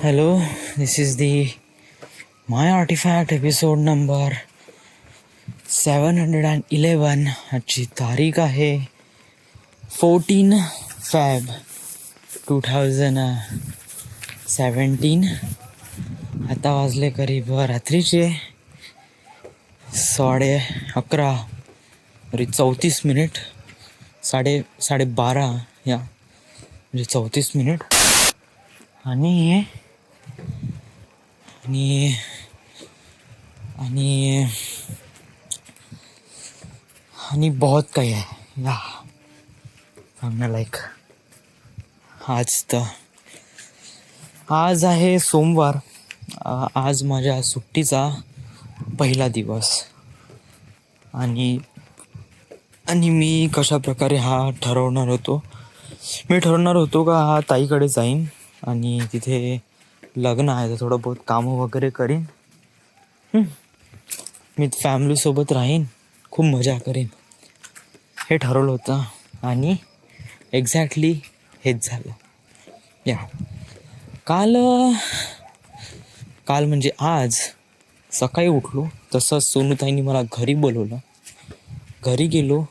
Hello, this is the My Artifact episode number 711. आजची तारीख आहे 14 Feb 2017. आता वाजले करीब रात्रीचे 11:30 34 साडेबारा या म्हणजे 34 आणि आणि आणि आणि बहुत काही आहे या सांगणं लाईक. आज आहे सोमवार. आज माझ्या सुट्टीचा पहिला दिवस आणि आणि मी कशा प्रकारे मी ठरवणार होतो का ताईकडे जाईन आणि तिथे लग्न आहे तर थोडं बहुत कामं वगैरे करीन. मी फॅमिलीसोबत राहीन, खूप मजा करीन हे ठरवलं होतं आणि एक्झॅक्टली हेच झालं. या काल म्हणजे आज सकाळी उठलो तसंच सोनूताईंनी मला घरी बोलवलं. घरी गेलो,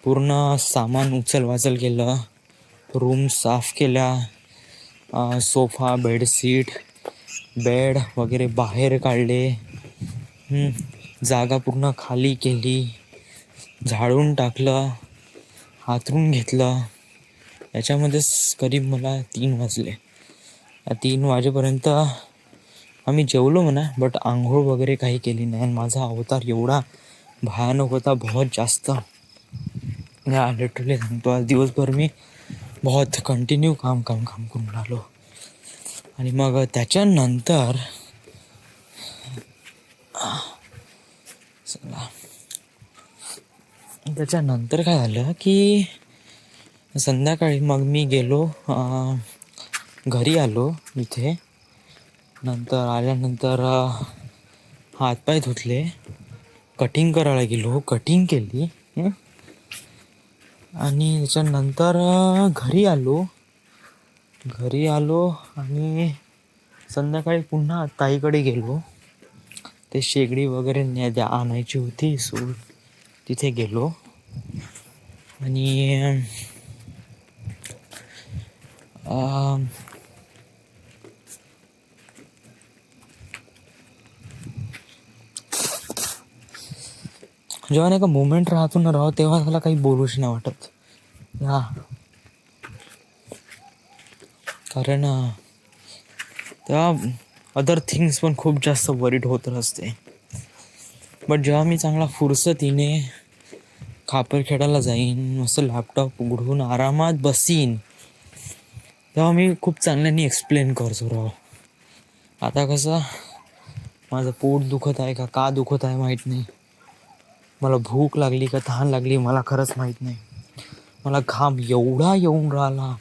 पूर्ण सामान उचल केलं, रूम साफ केल्या, सोफा बेड वगैरे बाहेर काढले, जागा पूर्ण खाली केली, झाडून टाकलं, हातरून घेतलं. याच्यामध्येच करीब मला 3 वाजले. 3 वाजेपर्यंत आम्ही जेवलो म्हणा, बट आंघोळ वगैरे काही केली नाही. माझा अवतार एवढा भयानक होता, बहुत जास्त. या लिटरली सांगतो, आज दिवसभर मी बहुत कंटिन्यू काम करून राहिलो. आणि मग त्याच्यानंतर काय झालं की संध्याकाळी मग मी गेलो, घरी आलो इथे. नंतर आल्यानंतर हातपाय धुतले, कटिंग करायला गेलो, कटिंग केली आणि त्याच्यानंतर घरी आलो आणि संध्याकाळी पुन्हा ताईकडे गेलो. ते शेगडी वगैरे आणायची होती, सो तिथे गेलो आणि जेव्हा नाही का मोमेंट राहतो ना तेव्हा मला काही बोलूच नाही वाटत. कारण तेव्हा अदर थिंग्स पण खूप जास्त वरीड होत असते. बट जेव्हा मी चांगला फुरसतीने खापर खेळायला जाईन, मस्त लॅपटॉप उघडून आरामात बसीन, तेव्हा मी खूप चांगल्याने एक्सप्लेन करतो राव. आता कसं माझं पोट दुखत आहे का दुखत आहे माहीत नाही, मला भूक लागली का तहान लागली मला खरंच माहीत नाही. मला घाम एवढा येऊन राहिला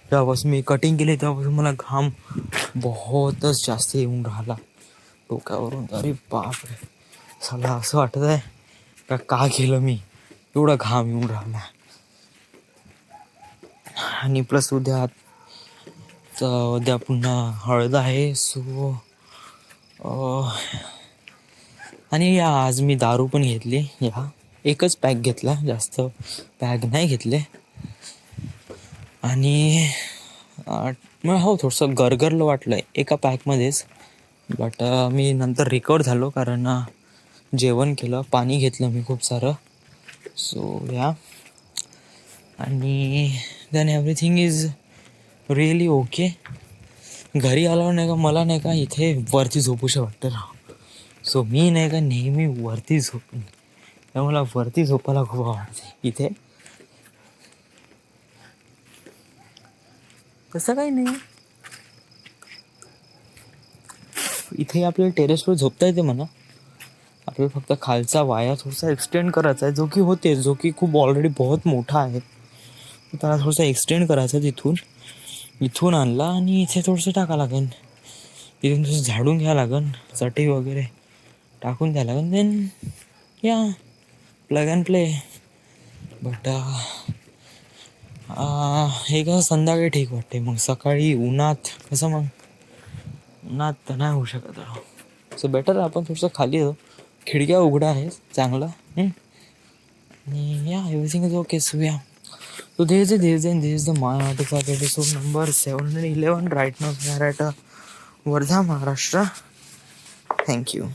तेव्हापासून मी कटिंग केली, तेव्हापासून मला घाम बहुतच जास्त येऊन राहिला डोक्यावरून. अरे बापरे, साला असं वाटत आहे का केलं मी, एवढा घाम येऊन राहिला. आणि प्लस उद्या पुन्हा हळद आहे. सो आणि आज मी दारू पण घेतली. एकच पॅक घेतला, जास्त पॅक नाही घेतले. आणि मग थोडंसं गरगरलं वाटलं एका पॅकमध्येच. बट मी नंतर रिकवर झालो कारण जेवण केलं, पाणी घेतलं मी खूप सारं. सो आणि then everything is really okay. घरी आलो नाही का मला नाही का इथे वरती झोपूशी वाटतं राव. सो मी नाही का नेहमी वरती झोपून, मला वरती झोपायला खूप आवडते. इथे तसं काही नाही, इथे आपल्याला टेरेसवर झोपता येते म्हणा. आपल्याला फक्त खालचा वाया थोडासा एक्सटेंड करायचा आहे, जो की खूप ऑलरेडी बहुत मोठा आहे. त्याला थोडासा एक्सटेंड करायचा इथून आणला आणि इथे थोडंसं टाका लागेल. इथून थोडंसं झाडून घ्या लागेल, चटई वगैरे टाकून द्या लागेल. Then plug and play. But हे कसं संध्याकाळी ठीक वाटते, मग सकाळी उन्हात कसं मग ना तर नाही होऊ शकत. सो बेटर आपण थोडंसं खाली येतो. खिडक्या उघड्या आहेत चांगला. आणि या एव्हरीथिंग इज ओके. सो या So this is the my article episode number 711 right now. We are at Wardha, Maharashtra. Thank you.